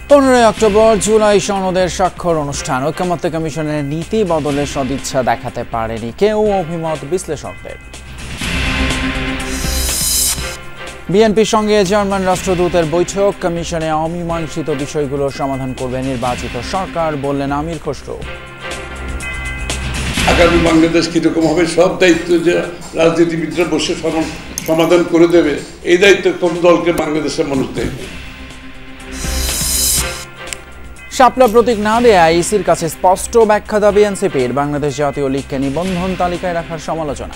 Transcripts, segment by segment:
15 October July সনদের স্বাক্ষর অনুষ্ঠান। ঐকমত্য কমিশনের নীতি বদলের সদিচ্ছা দেখাতে পারেনি কেউ, অভিমত বিশ্লেষকদের। বিএনপির সঙ্গে জার্মান রাষ্ট্রদূতের বৈঠক, কমিশনে অমীমাংসিত বিষয়গুলোর সমাধান করবে নির্বাচিত সরকার, বললেন আমির খসরু। আগামী বাংলাদেশ কিরকম হবে সব দায়িত্ব যে রাজনীতিবিদরা বসে সমাধান করে দেবে, এই দায়িত্ব কোন দলকে বাংলাদেশের মানুষ দেয়। শাপলা প্রতীক না দেয়া ইসির কাছে স্পষ্ট ব্যাখ্যা দাবি এনসিপির। বাংলাদেশ জাতীয় লীগকে নিবন্ধন তালিকায় রাখার সমালোচনা।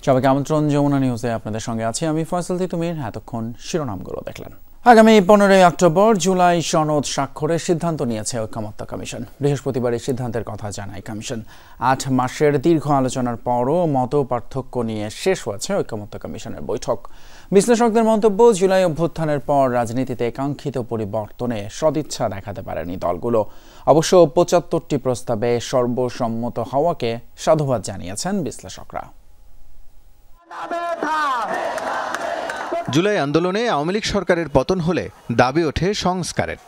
সবাইকে আমন্ত্রণ, যমুনা নিউজে আপনাদের সঙ্গে আছি আমি ফয়সাল তিতুমির। এতক্ষণ শিরোনামগুলো দেখলেন। আগামী 15 অক্টোবর জুলাই সনদ স্বাক্ষরের সিদ্ধান্ত নিয়েছে ঐকমত্য কমিশন। বৃহস্পতিবার এই সিদ্ধান্তের কথা জানায় কমিশন। 8 মাসের দীর্ঘ আলোচনার পরও মত পার্থক্য নিয়ে শেষ হয়েছে ঐকমত্য কমিশনের বৈঠক। বিশ্লেষকদের মন্তব্য, জুলাই অভ্যুত্থানের পর রাজনীতিতে কাঙ্ক্ষিত পরিবর্তনে সদিচ্ছা দেখাতে পারেনি দলগুলো। অবশ্য 75টি প্রস্তাবে সর্বসম্মত হওয়াকে সাধুবাদ জানিয়েছেন বিশ্লেষকরা। জুলাই আন্দোলনে আওয়ামী লীগ সরকারের পতন হলে দাবি ওঠে সংস্কারের।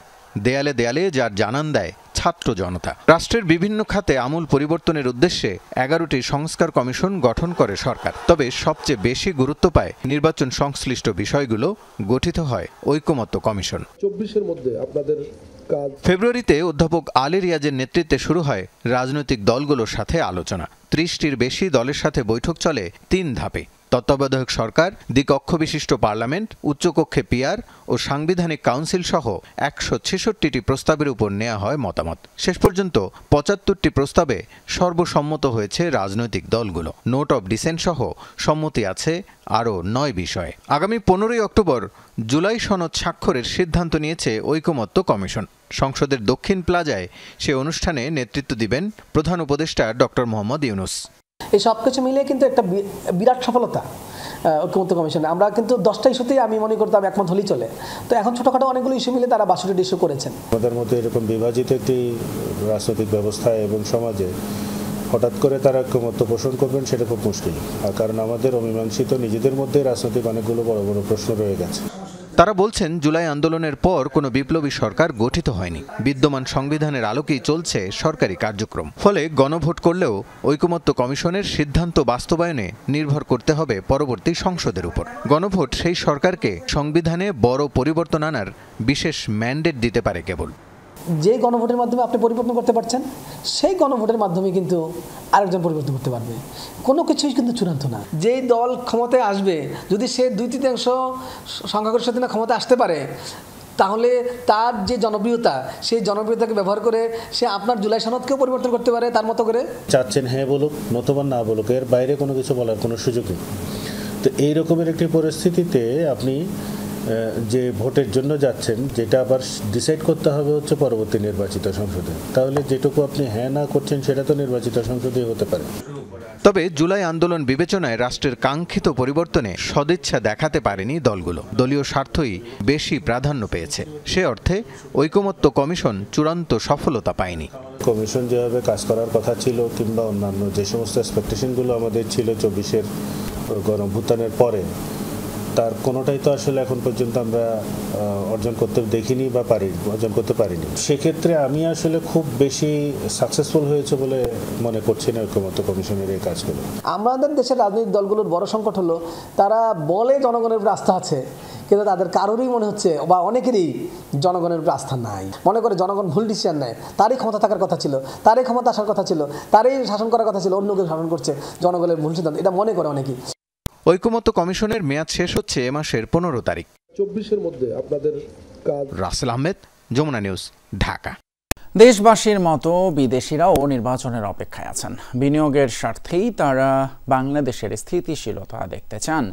দেয়ালে দেয়ালে যার জানান দেয় ছাত্র জনতা। রাষ্ট্রের বিভিন্ন খাতে আমূল পরিবর্তনের উদ্দেশ্যে 11টি সংস্কার কমিশন গঠন করে সরকার। তবে সবচেয়ে বেশি গুরুত্ব পায় নির্বাচন সংশ্লিষ্ট বিষয়গুলো গঠিত হয় ঐকমত্য কমিশন। 24-এর মধ্যে আপনাদের ফেব্রুয়ারিতে অধ্যাপক আলী রিয়াজের নেতৃত্বে শুরু হয় রাজনৈতিক দলগুলোর সাথে আলোচনা। 30টির বেশি দলের সাথে বৈঠক চলে 3 ধাপে। তত্ত্বাবধায়ক সরকার, দ্বিকক্ষ বিশিষ্ট পার্লামেন্ট, উচ্চকক্ষে পিআর ও সাংবিধানিক কাউন্সিল সহ 166টি প্রস্তাবের উপর নেওয়া হয় মতামত। শেষ পর্যন্ত 75টি প্রস্তাবে সর্বসম্মত হয়েছে রাজনৈতিক দলগুলো। নোট অব ডিসেন্ট সহ সম্মতি আছে আরও 9 বিষয়ে। আগামী 15 অক্টোবর জুলাই সনদ স্বাক্ষরের সিদ্ধান্ত নিয়েছে ঐকমত্য কমিশন। সংসদের দক্ষিণ প্লাজায় সে অনুষ্ঠানে নেতৃত্ব দিবেন প্রধান উপদেষ্টা ডক্টর মোহাম্মদ ইউনূস। এই সব কিছু মিলিয়ে কিন্তু একটা বিরাট সফলতা ঐকমত্য কমিশনে। আমরা কিন্তু 10টা ইস্যুতেই আমি মনে করতাম একমত হলেই চলে, তো এখন ছোটখাটো অনেকগুলো ইস্যু মিলে তারা 62টি ইস্যু করেছেন। আমাদের মধ্যে এরকম বিভাজিত একটি রাজনৈতিক ব্যবস্থায় এবং সমাজে হঠাৎ করে তারা ঐকমত্য পোষণ করবেন সেটা খুব মুশকিল, কারণ আমাদের অমীমাংসিত নিজেদের মধ্যে রাজনৈতিক অনেকগুলো বড় বড় প্রশ্ন রয়ে গেছে। তারা বলছেন, জুলাই আন্দোলনের পর কোনো বিপ্লবী সরকার গঠিত হয়নি। বিদ্যমান সংবিধানের আলোকেই চলছে সরকারি কার্যক্রম। ফলে গণভোট করলেও ঐকমত্য কমিশনের সিদ্ধান্ত বাস্তবায়নে নির্ভর করতে হবে পরবর্তী সংসদের উপর। গণভোট সেই সরকারকে সংবিধানে বড় পরিবর্তন আনার বিশেষ ম্যান্ডেট দিতে পারে কেবল। যে গণভোটের মাধ্যমে আপনি পরিবর্তন করতে পারছেন, সেই গণভোটের মাধ্যমে কিন্তু আরেকজন পরিবর্তন করতে পারবে। কোনো কিছুই কিন্তু চূড়ান্ত না। যেই দল ক্ষমতায় আসবে, যদি সে 2/3 সংখ্যাগরিষ্ঠ ক্ষমতা আসতে পারে, তাহলে তার যে জনপ্রিয়তা, সেই জনপ্রিয়তাকে ব্যবহার করে সে আপনার জুলাই সনদকেও পরিবর্তন করতে পারে তার মতো করে। চাচ্ছেন হ্যাঁ বলুক, নতুবা না বলুক, এর বাইরে কোনো কিছু বলার কোনো সুযোগ নেই। তো এই রকমের একটি পরিস্থিতিতে আপনি যে ভোটের জন্য যাচ্ছেন, যেটা আবার ডিসাইড করতে হবে হচ্ছে পরবর্তী নির্বাচিত সংসদে, তাহলে যেটুকু আপনি হ্যাঁ না করছেন সেটা তো নির্বাচিত সংসদেই হতে পারে। তবে জুলাই আন্দোলন বিবেচনায় রাষ্ট্রের কাঙ্ক্ষিত পরিবর্তনে সদিচ্ছা দেখাতে পারেনি দলগুলো। দলীয় স্বার্থই বেশি প্রাধান্য পেয়েছে। সে অর্থে ঐকমত্য কমিশন চূড়ান্ত সফলতা পায়নি। কমিশন যেভাবে কাজ করার কথা ছিল, কিংবা অন্যান্য যে সমস্ত এক্সপেকটেশনগুলো আমাদের ছিল 24-এর গণঅভ্যুত্থানের পরে, তার কোনোটাই তো আসলে এখন পর্যন্ত আমরা অর্জন করতে দেখিনি বা অর্জন করতে পারিনি। সেক্ষেত্রে আমি আসলে খুব বেশি সাকসেসফুল হয়েছে বলে মনে করছি না ঐকমত্য কমিশনের এই কাজগুলো। আমাদের দেশের রাজনৈতিক দলগুলোর বড় সংকট হলো, তারা বলে জনগণের উপর আস্থা আছে, কিন্তু তাদের কারোরই মনে হচ্ছে বা অনেকেরই জনগণের উপর আস্থা নাই। মনে করে জনগণ ভুল ডিসিশন নেয়, তারই ক্ষমতা থাকার কথা ছিল, তারই ক্ষমতা আসার কথা ছিল, তারই শাসন করার কথা ছিল, অন্য কেউ শাসন করছে, জনগণের ভুল সিদ্ধান্ত, এটা মনে করে অনেকেই। ঐকমত্য কমিশনের মেয়াদ শেষ হচ্ছে এ মাসের 15 তারিখ। 24-এর মধ্যে আপনাদের কাজ। রাসেল আহমেদ, যমুনা নিউজ, ঢাকা। দেশবাসীর মতো বিদেশিরাও নির্বাচনের অপেক্ষায় আছেন। বিনিয়োগের স্বার্থেই তারা বাংলাদেশের স্থিতিশীলতা দেখতে চান,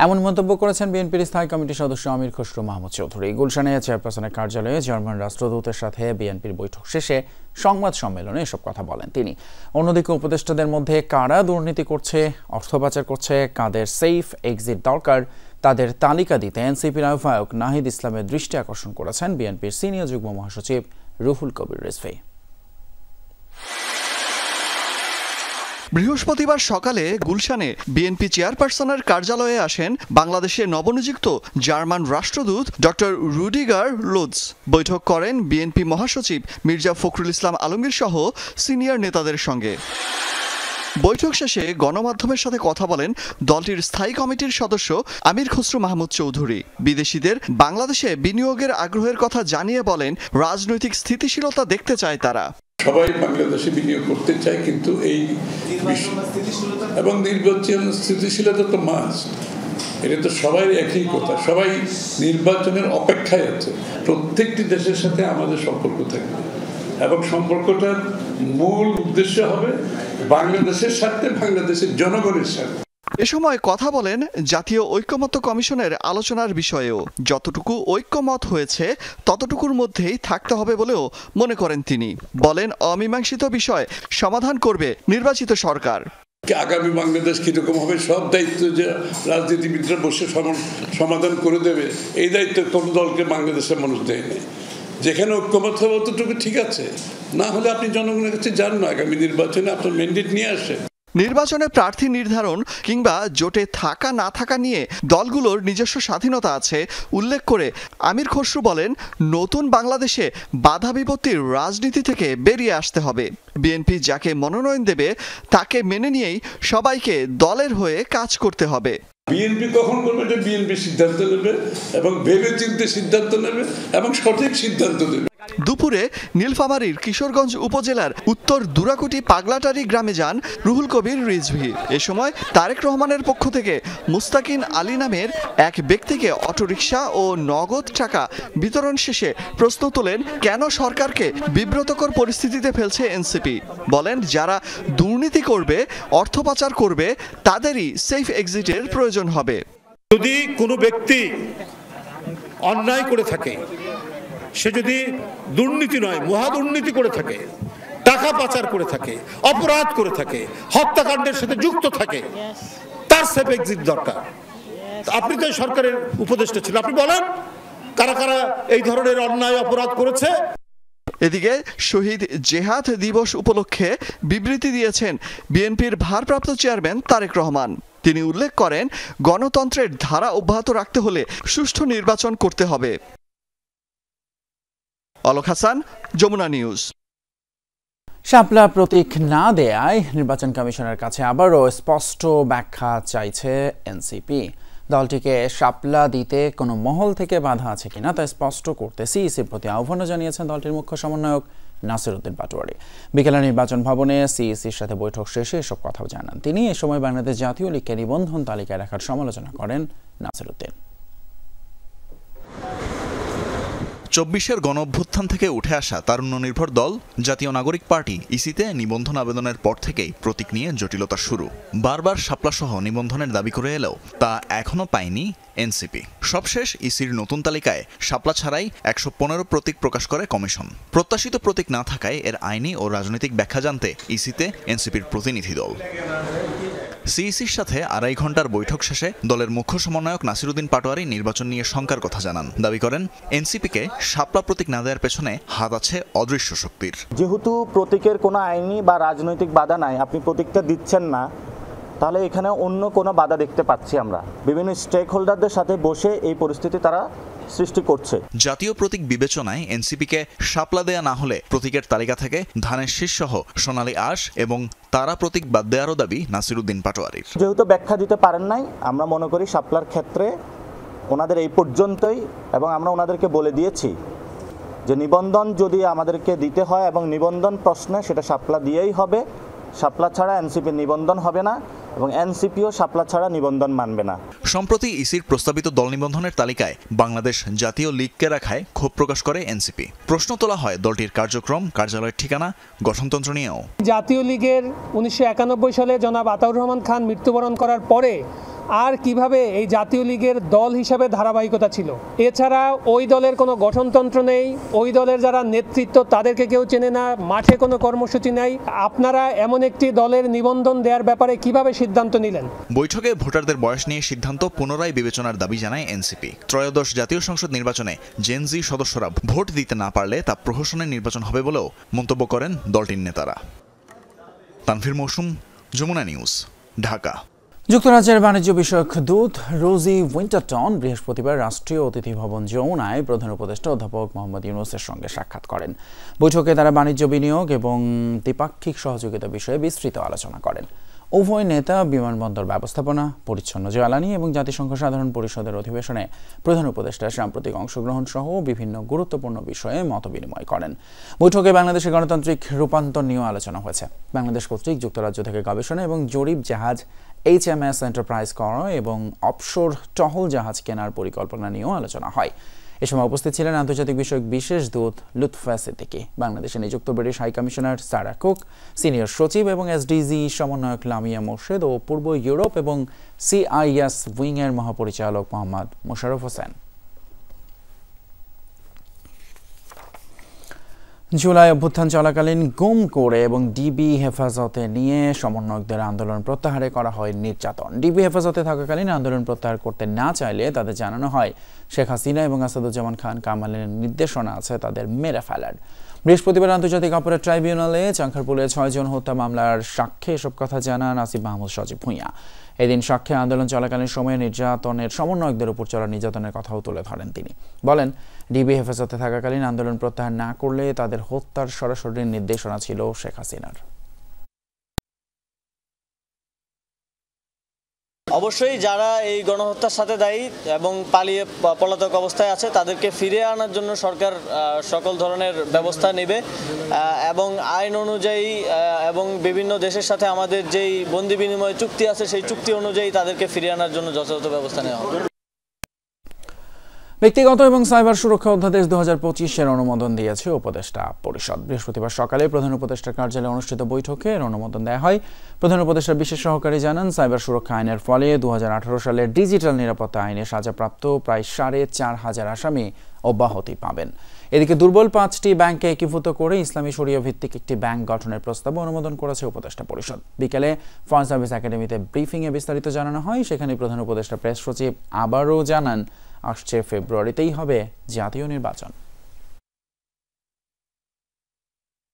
এমন মন্তব্য করেছেন বিএনপির স্থায়ী কমিটির সদস্য আমির খসরু মাহমুদ চৌধুরী। গুলশানে চেয়ারপারসনের কার্যালয়ে জার্মান রাষ্ট্রদূতের সাথে বিএনপির বৈঠক শেষে সংবাদ সম্মেলনে এসব কথা বলেন তিনি। অন্যদিকে উপদেষ্টাদের মধ্যে কারা দুর্নীতি করছে, অর্থ পাচার করছে, কাদের সেফ এক্সিট দরকার, তাদের তালিকা দিতে এনসিপির আহ্বায়ক নাহিদ ইসলামের দৃষ্টি আকর্ষণ করেছেন বিএনপির সিনিয়র যুগ্ম মহাসচিব রুহুল কবির রিজভী। বৃহস্পতিবার সকালে গুলশানে বিএনপি চেয়ারপারসনের কার্যালয়ে আসেন বাংলাদেশে নবনিযুক্ত জার্মান রাষ্ট্রদূত ডক্টর রুডিগার লুৎজ। বৈঠক করেন বিএনপি মহাসচিব মির্জা ফখরুল ইসলাম আলমগীর সহ সিনিয়র নেতাদের সঙ্গে। বৈঠক শেষে গণমাধ্যমের সাথে কথা বলেন দলটির স্থায়ী কমিটির সদস্য আমির খসরু মাহমুদ চৌধুরী। বিদেশিদের বাংলাদেশে বিনিয়োগের আগ্রহের কথা জানিয়ে বলেন, রাজনৈতিক স্থিতিশীলতা দেখতে চায় তারা। সবাই বাংলাদেশে বিনিয়োগ করতে চায়, কিন্তু এই এবং নির্বাচন স্থিতিশীলতা তো মাস্ট, এটা তো সবাই একই কথা। সবাই নির্বাচনের অপেক্ষায় আছে। প্রত্যেকটি দেশের সাথে আমাদের সম্পর্ক থাকবে এবং সম্পর্কটার মূল উদ্দেশ্য হবে বাংলাদেশের সাথে, বাংলাদেশের জনগণের সাথে। এ সময় কথা বলেন জাতীয় ঐকমত্য কমিশনের আলোচনার বিষয়েও। যতটুকু ঐকমত হয়েছে ততটুকুর মধ্যেই থাকতে হবে বলেও মনে করেন তিনি। বলেন, অমীমাংসিত বিষয় সমাধান করবে নির্বাচিত সরকার। আগামী বাংলাদেশ কিরকম হবে সব দায়িত্ব যে রাজনীতিবিদরা বসে সমাধান করে দেবে, এই দায়িত্ব কোন দলকে বাংলাদেশের মানুষ দেয়নি। যেখানে ঐক্যমত হবে ততটুকু ঠিক আছে, না হলে আপনি জনগণের কাছে যান না, আগামী নির্বাচনে আপনার ম্যান্ডেট নিয়ে আসেন। নির্বাচনে প্রার্থী নির্ধারণ কিংবা জোটে থাকা না থাকা নিয়ে দলগুলোর নিজস্ব স্বাধীনতা আছে উল্লেখ করে আমির খসরু বলেন, নতুন বাংলাদেশে বাধা বিপত্তির রাজনীতি থেকে বেরিয়ে আসতে হবে। বিএনপি যাকে মনোনয়ন দেবে তাকে মেনে নিয়েই সবাইকে দলের হয়ে কাজ করতে হবে। বিএনপি কখন করবে এটা বিএনপি সিদ্ধান্ত নেবে এবং ভেবে চিন্তে সিদ্ধান্ত নেবে এবং সঠিক সিদ্ধান্ত নেবে। দুপুরে নীলফামারীর কিশোরগঞ্জ উপজেলার উত্তর দুরাকুটি পাগলাটারি গ্রামে যান রুহুল কবির রিজভী। এ সময় তারেক রহমানের পক্ষ থেকে মুস্তাকিন আলী নামের এক ব্যক্তিকে অটোরিকশা ও নগদ টাকা বিতরণ শেষে প্রশ্ন তোলেন, কেন সরকারকে বিব্রতকর পরিস্থিতিতে ফেলছে এনসিপি। বলেন, যারা দুর্নীতি করবে, অর্থ পাচার করবে, তাদেরই সেফ এক্সিটের প্রয়োজন হবে। যদি কোনো ব্যক্তি অন্যায় করে থাকে, সে যদি দুর্নীতি নয় মহা দুর্নীতি করে থাকে, টাকা পাচার করে থাকে, অপরাধ করে থাকে, হত্যাকাণ্ডের সাথে যুক্ত থাকে, তার সেফ এক্সিট দরকার। আপনি তো সরকারের উপদেষ্টা ছিল, আপনি বলেন কারা কারা এই ধরনের অন্যায় অপরাধ করেছে। এদিকে শহীদ জেহাদ দিবস উপলক্ষে বিবৃতি দিয়েছেন বিএনপির ভারপ্রাপ্ত চেয়ারম্যান তারেক রহমান। তিনি উল্লেখ করেন, গণতন্ত্রের ধারা অব্যাহত রাখতে হলে সুষ্ঠু নির্বাচন করতে হবে। অলক হাসান, যমুনা নিউজ। শাপলা প্রতীক না দেয়ায় নির্বাচন কমিশনের কাছে আবারও স্পষ্ট ব্যাখ্যা চাইছে এনসিপি। দলটিকে শাপলা দিতে কোনো মহল থেকে বাধা আছে কিনা তা স্পষ্ট করতে সিইসির প্রতি আহ্বানও জানিয়েছেন দলটির মুখ্য সমন্বয়ক নাসিরউদ্দিন পাটোয়ারি। বিকেলে নির্বাচন ভবনে সিইসির সাথে বৈঠক শেষে এসব কথাও জানান তিনি। এ সময় বাংলাদেশ জাতীয় লীগকে নিবন্ধন তালিকায় রাখার সমালোচনা করেন নাসিরউদ্দিন। ২৪-এর গণঅভ্যুত্থান থেকে উঠে আসা তারুণ্য নির্ভর দল জাতীয় নাগরিক পার্টি ইসিতে নিবন্ধন আবেদনের পর থেকেই প্রতীক নিয়ে জটিলতা শুরু। বারবার শাপলাসহ নিবন্ধনের দাবি করে এলেও তা এখনও পায়নি এনসিপি। সবশেষ ইসির নতুন তালিকায় শাপলা ছাড়াই ১১৫ প্রতীক প্রকাশ করে কমিশন। প্রত্যাশিত প্রতীক না থাকায় এর আইনি ও রাজনৈতিক ব্যাখ্যা জানতে ইসিতে এনসিপির প্রতিনিধি দল। সিইসির সাথে ২.৫ ঘন্টার বৈঠক শেষে দলের মুখ্য সমন্বয়ক নাসিরউদ্দিন পাটোয়ারি নির্বাচন নিয়ে শঙ্কার কথা জানান। দাবি করেন, এনসিপিকে শাপলা প্রতীক না দেওয়ার পেছনে হাত আছে অদৃশ্য শক্তির। যেহেতু প্রতীকের কোনো আইনি বা রাজনৈতিক বাধা নাই, আপনি প্রতীকটা দিচ্ছেন না, তাহলে এখানে অন্য কোনো বাধা দেখতে পাচ্ছি আমরা। বিভিন্ন স্টেক হোল্ডারদের সাথে বসে এই পরিস্থিতি তারা সৃষ্টি করছে। জাতীয় প্রতীক বিবেচনায় এনসিপিকে শাপলা দেয়া না হলে প্রতীকের তালিকা থেকে ধানের শীষ সহ সোনালী আঁশ এবং তারা প্রতীক বাদ দেওয়ারও দাবি নাসিরউদ্দিন পাটোয়ারির। যেহেতু ব্যাখ্যা দিতে পারেন নাই, আমরা মনে করি শাপলার ক্ষেত্রে ওনাদের এই পর্যন্তই, এবং আমরা ওনাদেরকে বলে দিয়েছি যে নিবন্ধন যদি আমাদেরকে দিতে হয় এবং নিবন্ধন প্রশ্নে সেটা শাপলা দিয়েই হবে। শাপলা ছাড়া এনসিপির নিবন্ধন হবে না এবং এনসিপিও শাপলা ছাড়া নিবন্ধন মানবে না। সম্প্রতি ইসির প্রস্তাবিত দল নিবন্ধনের তালিকায় বাংলাদেশ জাতীয় লীগকে রাখায় ক্ষোভ প্রকাশ করে এনসিপি। প্রশ্ন তোলা হয় দলটির কার্যক্রম, কার্যালয়ের ঠিকানা, গঠনতন্ত্র নিয়েও। জাতীয় লীগের ১৯৯১ সালে জনাব আতাউর রহমান খান মৃত্যুবরণ করার পরে আর কিভাবে এই জাতীয় লীগের দল হিসাবে ধারাবাহিকতা ছিল। এছাড়া ওই দলের কোনো গঠনতন্ত্র নেই, ওই দলের যারা নেতৃত্ব তাদেরকে কেউ চেনে না, মাঠে কোনো কর্মসূচি নাই। আপনারা এমন একটি দলের নিবন্ধন দেওয়ার ব্যাপারে কিভাবে সিদ্ধান্ত নিলেন? বৈঠকে ভোটারদের বয়স নিয়ে সিদ্ধান্ত পুনরায় বিবেচনার দাবি জানায় এনসিপি। ত্রয়োদশ জাতীয় সংসদ নির্বাচনে জেনজি সদস্যরা ভোট দিতে না পারলে তা প্রহসনের নির্বাচন হবে বলেও মন্তব্য করেন দলটির নেতারা। তানভীর মৌসুম, যমুনা নিউজ, ঢাকা। যুক্তরাজ্যের বাণিজ্য বিষয়ক দূত রোজি উইন্টারটন বৃহস্পতিবার রাষ্ট্রীয় অতিথি ভবন যমুনায় প্রধান উপদেষ্টা অধ্যাপক মোহাম্মদ ইউনূসের সঙ্গে সাক্ষাৎ করেন। বৈঠকে তারা বাণিজ্য, বিনিয়োগ এবং দ্বিপাক্ষিক সহযোগিতা বিষয়ে বিস্তৃত আলোচনা করেন। উভয় নেতা বিমানবন্দর ব্যবস্থাপনা, পরিচ্ছন্ন জ্বালানি এবং জাতিসংঘ সাধারণ পরিষদের অধিবেশনে প্রধান উপদেষ্টার সাম্প্রতিক অংশগ্রহণ সহ বিভিন্ন গুরুত্বপূর্ণ বিষয়ে মতবিনিময় করেন। বৈঠকে বাংলাদেশের গণতান্ত্রিক রূপান্তর নিয়েও আলোচনা হয়েছে। বাংলাদেশ কর্তৃক যুক্তরাজ্য থেকে গবেষণা এবং জরিপ জাহাজ HMS এন্টারপ্রাইজ করা এবং অফশোর টহল জাহাজ কেনার পরিকল্পনা নিয়েও আলোচনা হয়। এ সময় উপস্থিত ছিলেন আন্তর্জাতিক বিষয়ক বিশেষ দূত লুৎফা সিদ্দিকী, বাংলাদেশে নিযুক্ত British high commissioner Sarah Cook, senior সচিব এবং SDG সমন্বয়ক লামিয়া মোর্শেদ ও পূর্ব ইউরোপ এবং CIS উইংয়ের মহাপরিচালক মোহাম্মদ মোশাররফ হোসেন। জুলাই অভ্যুত্থান চলাকালীন গুম করে এবং ডিবি হেফাজতে নিয়ে সমন্বয়কদের আন্দোলন প্রত্যাহারে করা হয় নির্যাতন। ডিবি হেফাজতে থাকাকালীন আন্দোলন প্রত্যাহার করতে না চাইলে তাদের জানানো হয় শেখ হাসিনা এবং আসাদুজ্জামান খান কামালের নির্দেশনা আছে তাদের মেরে ফেলার। বৃহস্পতিবার আন্তর্জাতিক অপরাধ ট্রাইব্যুনালে চাঁখারপুলে 6 জন হত্যা মামলার সাক্ষ্যে এসব কথা জানান আসিফ মাহমুদ সজীব ভূঁইয়া। এদিন সাক্ষ্যে আন্দোলন চলাকালীন সময়ে নির্যাতনের সমন্বয়কদের উপর চলা নির্যাতনের কথাও তুলে ধরেন তিনি। বলেন, ডিবি হেফাজতে থাকাকালীন আন্দোলন প্রত্যাহার না করলে তাদের হত্যার সরাসরি নির্দেশনা ছিল শেখ হাসিনার। অবশ্যই যারা এই গণহত্যার সাথে দায়ী এবং পালিয়ে পলাতক অবস্থায় আছে তাদেরকে ফিরিয়ে আনার জন্য সরকার সকল ধরনের ব্যবস্থা নেবে এবং আইন অনুযায়ী এবং বিভিন্ন দেশের সাথে আমাদের যেই বন্দি বিনিময় চুক্তি আছে সেই চুক্তি অনুযায়ী তাদেরকে ফিরিয়ে আনার জন্য যথাযথ ব্যবস্থা নেওয়া হবে। ব্যক্তিগত এবং সাইবার সুরক্ষা অধ্যাদেশ 2025-এর অনুমোদন দিয়েছে উপদেষ্টা পরিষদ। বৃহস্পতিবার সকালে প্রধান উপদেষ্টার কার্যালয়ে অনুষ্ঠিত বৈঠকে এর অনুমোদন দেওয়া হয়। প্রধান উপদেষ্টার বিশেষ সহকারী জানান, সাইবার সুরক্ষা আইনের ফলে 2018 সালের ডিজিটাল নিরাপত্তা আইনে সাজাপ্রাপ্ত প্রায় 4,500 আসামি অব্যাহতি পাবেন। এদিকে দুর্বল 5টি ব্যাংকে একীভূত করে ইসলামী শরিয়া ভিত্তিক একটি ব্যাংক গঠনের প্রস্তাব অনুমোদন করেছে উপদেষ্টা পরিষদ। বিকেলে ফরেন সার্ভিস একাডেমিতে ব্রিফিংয়ে বিস্তারিত জানানো হয়। সেখানে প্রধান উপদেষ্টা প্রেস সচিব আবারও জানান, আসছে ফেব্রুয়ারিতেই হবে জাতীয় নির্বাচন।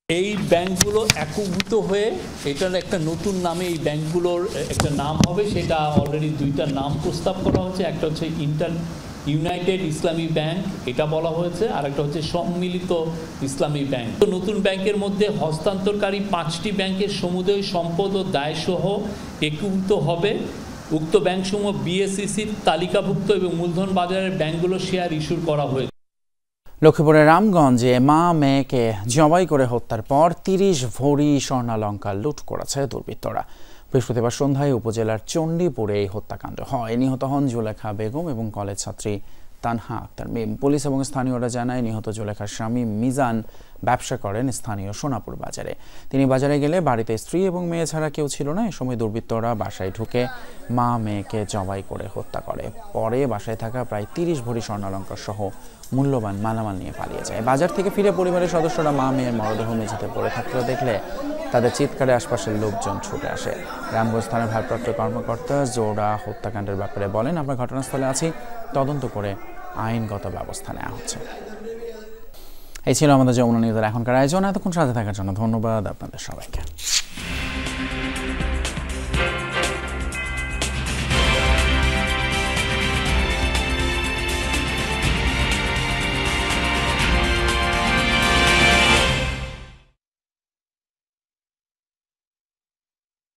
এই ব্যাংকগুলো একীভূত হয়ে এটার একটা নতুন নামে এই ব্যাংকগুলোর একটা নাম হবে, সেটা অলরেডি 2টা নাম প্রস্তাব করা হচ্ছে। একটা হচ্ছে ইউনাইটেড ইসলামী ব্যাংক, এটা বলা হয়েছে, আর একটা হচ্ছে সম্মিলিত ইসলামী ব্যাংক। তো নতুন ব্যাংকের মধ্যে হস্তান্তরকারী 5টি ব্যাংকের সমুদয় সম্পদ ও দায়সহ একীভূত হবে। উক্ত ব্যাংকসমূহ BSECর তালিকাভুক্ত এবং মূলধন বাজারের ব্যাংকগুলোর শেয়ার ইস্যু করা হয়েছে। লক্ষ্মীপুরের রামগঞ্জে মা মেয়েকে জবাই করে হত্যার পর 30 ভরি স্বর্ণালঙ্কার লুট করেছে দুর্বৃত্তরা। বৃহস্পতিবার সন্ধ্যায় উপজেলার চণ্ডীপুরে এই হত্যাকাণ্ড হয়। নিহত হন জুলেখা বেগম এবং কলেজ ছাত্রী তানহা আক্তার মিম। পুলিশ এবং স্থানীয়রা জানায়, নিহত জুলেখার স্বামী মিজান ব্যবসা করেন স্থানীয় সোনাপুর বাজারে। তিনি বাজারে গেলে বাড়িতে স্ত্রী এবং মেয়ে ছাড়া কেউ ছিল না। এ সময় দুর্বৃত্তরা বাসায় ঢুকে মা মেয়েকে জবাই করে হত্যা করে। পরে বাসায় থাকা প্রায় 30 ভরি স্বর্ণালঙ্কার সহ মূল্যবান মালামাল নিয়ে পালিয়ে যায়। বাজার থেকে ফিরে পরিবারের সদস্যরা মা মেয়ের মরদেহ মেঝেতে পড়ে থাকতে দেখলে তাদের চিৎকারে আশপাশের লোকজন ছুটে আসে। রামগঞ্জ থানার ভারপ্রাপ্ত কর্মকর্তা জোড়া হত্যাকাণ্ডের ব্যাপারে বলেন, আমরা ঘটনাস্থলে আছি, তদন্ত করে আইনগত ব্যবস্থা নেওয়া হচ্ছে। এই ছিল আমাদের যমুনা নিউজের এখনকার আয়োজন। এতক্ষণ সাথে থাকার জন্য ধন্যবাদ আপনাদের সবাইকে।